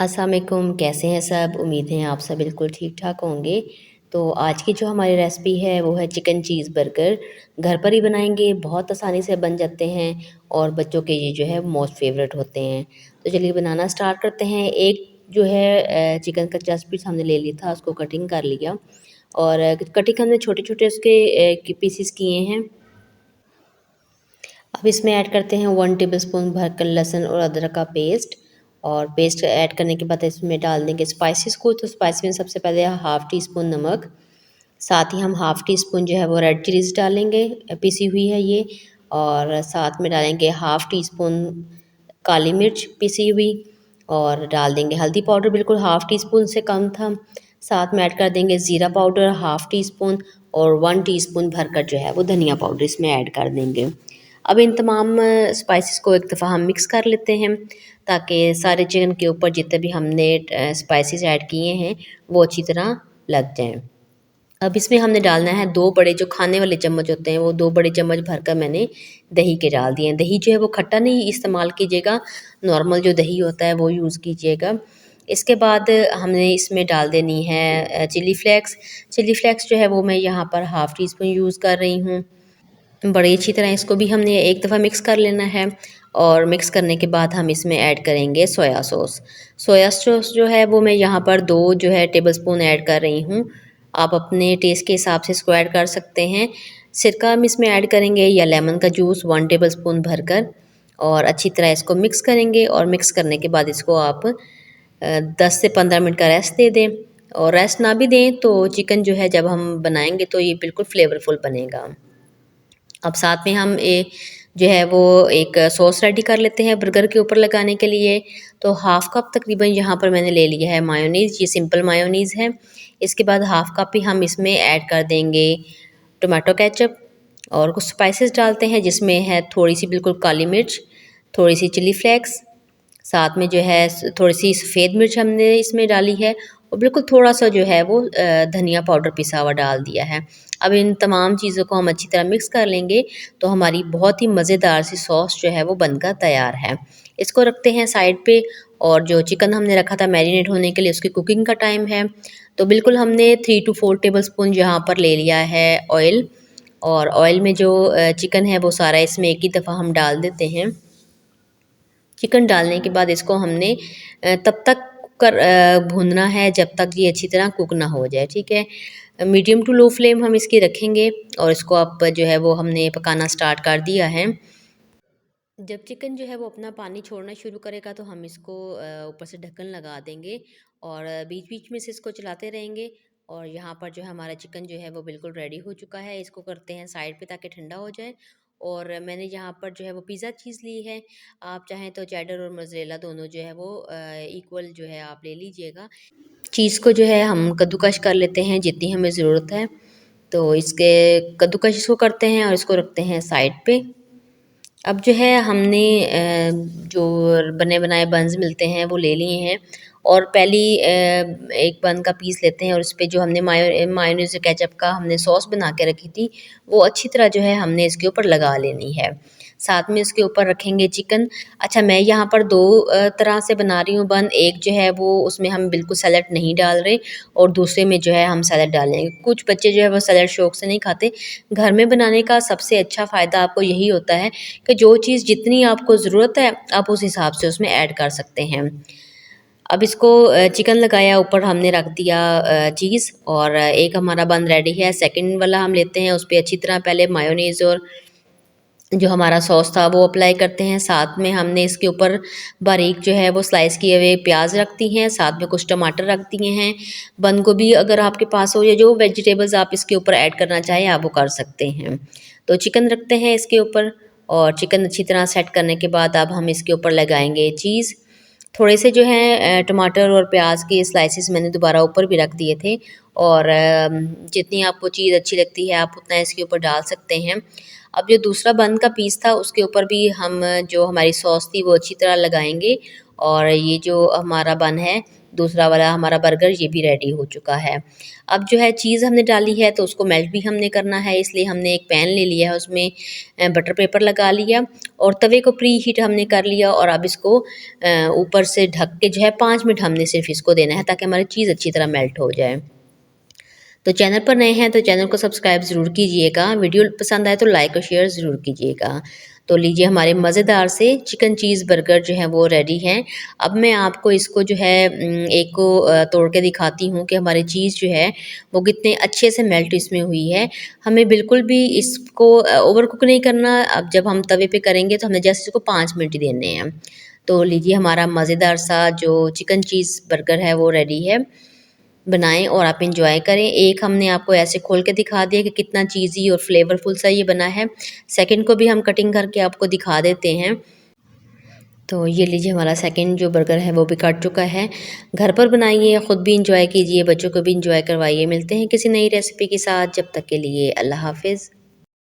अस्सलाम वालेकुम, कैसे हैं सब? उम्मीद है आप सब बिल्कुल ठीक-ठाक होंगे। तो आज की जो हमारी रेसिपी है वो है चिकन चीज़ बर्गर। घर पर ही बनाएँगे, बहुत आसानी से बन जाते हैं और बच्चों के ये जो है मोस्ट फ़ेवरेट होते हैं। तो चलिए बनाना स्टार्ट करते हैं। एक जो है चिकन का जस्ट पीस हमने ले लिया था, उसको कटिंग कर लिया और कटिंग हमने छोटे-छोटे उसके पीसेस किए हैं। अब इसमें ऐड करते हैं 1 टेबलस्पून भरकर लहसुन और अदरक का पेस्ट और पेस्ट ऐड करने के बाद इसमें डाल देंगे स्पाइसेस को। तो स्पाइस में सबसे पहले हाफ़ टी स्पून नमक, साथ ही हम हाफ़ टी स्पून जो है वो रेड चिलीज़ डालेंगे, पिसी हुई है ये। और साथ में डालेंगे हाफ़ टी स्पून काली मिर्च पिसी हुई और डाल देंगे हल्दी पाउडर, बिल्कुल हाफ़ टी स्पून से कम था। साथ में ऐड कर देंगे ज़ीरा पाउडर हाफ़ टी स्पून और 1 टीस्पून भरकर जो है वो धनिया पाउडर इसमें ऐड कर देंगे। अब इन तमाम स्पाइसेस को एक दफ़ा हम मिक्स कर लेते हैं ताकि सारे चिकन के ऊपर जितने भी हमने स्पाइसेस ऐड किए हैं वो अच्छी तरह लग जाएं। अब इसमें हमने डालना है 2 बड़े जो खाने वाले चम्मच होते हैं वो 2 बड़े चम्मच भरकर मैंने दही के डाल दिए हैं। दही जो है वो खट्टा नहीं इस्तेमाल कीजिएगा, नॉर्मल जो दही होता है वो यूज़ कीजिएगा। इसके बाद हमने इसमें डाल देनी है चिली फ्लेक्स। चिली फ्लेक्स जो है वो मैं यहाँ पर हाफ़ टी स्पून यूज़ कर रही हूँ। बड़ी अच्छी तरह इसको भी हमने एक दफ़ा मिक्स कर लेना है और मिक्स करने के बाद हम इसमें ऐड करेंगे सोया सॉस। सोया सॉस जो है वो मैं यहाँ पर 2 जो है टेबलस्पून ऐड कर रही हूँ। आप अपने टेस्ट के हिसाब से इसको ऐड कर सकते हैं। सिरका हम इसमें ऐड करेंगे या लेमन का जूस 1 टेबलस्पून भरकर और अच्छी तरह इसको मिक्स करेंगे और मिक्स करने के बाद इसको आप 10 से 15 मिनट का रेस्ट दे दें। और रेस्ट ना भी दें तो चिकन जो है जब हम बनाएँगे तो ये बिल्कुल फ्लेवरफुल बनेगा। अब साथ में हम जो है वो एक सॉस रेडी कर लेते हैं बर्गर के ऊपर लगाने के लिए। तो हाफ़ कप तकरीबन यहाँ पर मैंने ले लिया है मायोनीज़, ये सिंपल मायोनीज़ है। इसके बाद हाफ़ कप ही हम इसमें ऐड कर देंगे टोमेटो केचप और कुछ स्पाइसेस डालते हैं जिसमें है थोड़ी सी बिल्कुल काली मिर्च, थोड़ी सी चिली फ्लेक्स, साथ में जो है थोड़ी-सी सफ़ेद मिर्च हमने इसमें डाली है और बिल्कुल थोड़ा-सा जो है वो धनिया पाउडर पिसा हुआ डाल दिया है। अब इन तमाम चीज़ों को हम अच्छी तरह मिक्स कर लेंगे तो हमारी बहुत ही मज़ेदार सी सॉस जो है वो बनकर तैयार है। इसको रखते हैं साइड पे और जो चिकन हमने रखा था मैरिनेट होने के लिए उसकी कुकिंग का टाइम है। तो बिल्कुल हमने 3 टू 4 टेबलस्पून यहाँ पर ले लिया है ऑयल और ऑयल में जो चिकन है वो सारा इसमें एक ही दफ़ा हम डाल देते हैं। चिकन डालने के बाद इसको हमने तब तक भूनना है जब तक ये अच्छी तरह कुक ना हो जाए, ठीक है। मीडियम टू लो फ्लेम हम इसकी रखेंगे और इसको अब जो है वो हमने पकाना स्टार्ट कर दिया है। जब चिकन जो है वो अपना पानी छोड़ना शुरू करेगा तो हम इसको ऊपर से ढक्कन लगा देंगे और बीच-बीच में से इसको चलाते रहेंगे। और यहाँ पर जो है हमारा चिकन जो है वो बिल्कुल रेडी हो चुका है। इसको करते हैं साइड पे ताकि ठंडा हो जाए। और मैंने यहाँ पर जो है वो पिज़्ज़ा चीज़ ली है। आप चाहें तो चेडर और मोज़रेला दोनों जो है वो इक्वल जो है आप ले लीजिएगा। चीज़ को जो है हम कद्दूकस कर लेते हैं जितनी हमें ज़रूरत है। तो इसके कद्दूकस इसको करते हैं और इसको रखते हैं साइड पे। अब जो है हमने जो बने बनाए बन्स मिलते हैं वो ले लिए हैं और पहली एक बन का पीस लेते हैं और उस पे जो हमने मायोनीज़ केचप का हमने सॉस बना के रखी थी वो अच्छी तरह जो है हमने इसके ऊपर लगा लेनी है। साथ में उसके ऊपर रखेंगे चिकन। अच्छा, मैं यहाँ पर 2 तरह से बना रही हूँ बन। एक जो है वो उसमें हम बिल्कुल सैलेड नहीं डाल रहे और दूसरे में जो है हम सैलेड डालेंगे। कुछ बच्चे जो है वो सैलेड शौक से नहीं खाते। घर में बनाने का सबसे अच्छा फ़ायदा आपको यही होता है कि जो चीज़ जितनी आपको ज़रूरत है आप उस हिसाब से उसमें ऐड कर सकते हैं। अब इसको चिकन लगाया, ऊपर हमने रख दिया चीज़ और एक हमारा बन रेडी है। सेकंड वाला हम लेते हैं, उस पे अच्छी तरह पहले मायोनीज़ और जो हमारा सॉस था वो अप्लाई करते हैं। साथ में हमने इसके ऊपर बारीक जो है वो स्लाइस किए हुए प्याज रख दी हैं, साथ में कुछ टमाटर रख दिए हैं। बंद गोभी अगर आपके पास हो या जो वेजिटेबल्स आप इसके ऊपर ऐड करना चाहें आप वो कर सकते हैं। तो चिकन रखते हैं इसके ऊपर और चिकन अच्छी तरह सेट करने के बाद अब हम इसके ऊपर लगाएंगे चीज़। थोड़े से जो हैं टमाटर और प्याज के स्लाइसेस मैंने दोबारा ऊपर भी रख दिए थे और जितनी आपको चीज़ अच्छी लगती है आप उतना इसके ऊपर डाल सकते हैं। अब जो दूसरा बन का पीस था उसके ऊपर भी हम जो हमारी सॉस थी वो अच्छी तरह लगाएंगे और ये जो हमारा बन है दूसरा वाला हमारा बर्गर ये भी रेडी हो चुका है। अब जो है चीज़ हमने डाली है तो उसको मेल्ट भी हमने करना है, इसलिए हमने एक पैन ले लिया है, उसमें बटर पेपर लगा लिया और तवे को प्री हीट हमने कर लिया और अब इसको ऊपर से ढक के जो है 5 मिनट हमने सिर्फ इसको देना है ताकि हमारी चीज़ अच्छी तरह मेल्ट हो जाए। तो चैनल पर नए हैं तो चैनल को सब्सक्राइब ज़रूर कीजिएगा, वीडियो पसंद आए तो लाइक और शेयर ज़रूर कीजिएगा। तो लीजिए हमारे मज़ेदार से चिकन चीज़ बर्गर जो है वो रेडी हैं। अब मैं आपको इसको जो है एक को तोड़ के दिखाती हूँ कि हमारी चीज़ जो है वो कितने अच्छे से मेल्ट इसमें हुई है। हमें बिल्कुल भी इसको ओवर कुक नहीं करना। अब जब हम तवे पे करेंगे तो हमें जस्ट इसको 5 मिनट ही देने हैं। तो लीजिए हमारा मज़ेदार सा जो चिकन चीज़ बर्गर है वो रेडी है। बनाएँ और आप एंजॉय करें। एक हमने आपको ऐसे खोल के दिखा दिया कि कितना चीज़ी और फ्लेवरफुल सा ये बना है। सेकंड को भी हम कटिंग करके आपको दिखा देते हैं। तो ये लीजिए हमारा सेकंड जो बर्गर है वो भी कट चुका है। घर पर बनाइए, ख़ुद भी एंजॉय कीजिए, बच्चों को भी एंजॉय करवाइए। मिलते हैं किसी नई रेसिपी के साथ, जब तक के लिए अल्लाह हाफ़िज़।